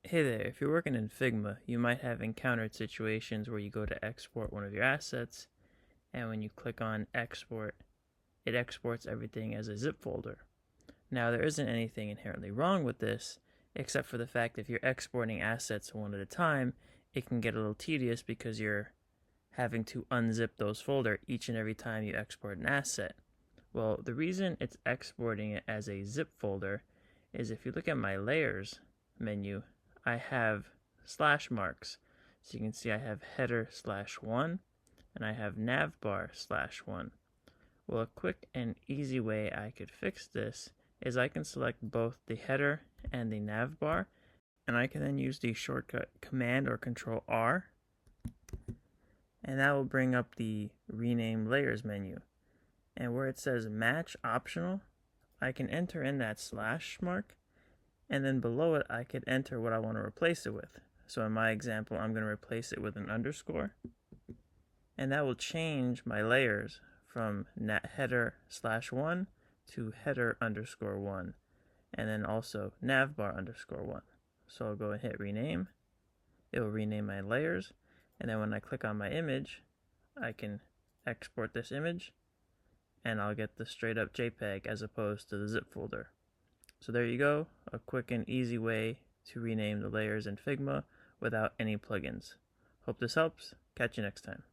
Hey there, if you're working in Figma, you might have encountered situations where you go to export one of your assets, and when you click on export, it exports everything as a zip folder. Now, there isn't anything inherently wrong with this, except for the fact if you're exporting assets one at a time, it can get a little tedious because you're having to unzip those folders each and every time you export an asset. Well, the reason it's exporting it as a zip folder is if you look at my layers menu, I have slash marks. So you can see I have header /1 and I have navbar /1. Well, a quick and easy way I could fix this is I can select both the header and the navbar, and I can then use the shortcut Command or Control R, and that will bring up the rename layers menu. And where it says match optional, I can enter in that slash mark, and then below it I could enter what I want to replace it with. So in my example, I'm going to replace it with an underscore, and that will change my layers from header /1 to header _1, and then also navbar _1. So I'll go and hit rename. It will rename my layers, and then when I click on my image, I can export this image, and I'll get the straight up JPEG as opposed to the zip folder. So there you go, a quick and easy way to rename the layers in Figma without any plugins. Hope this helps. Catch you next time.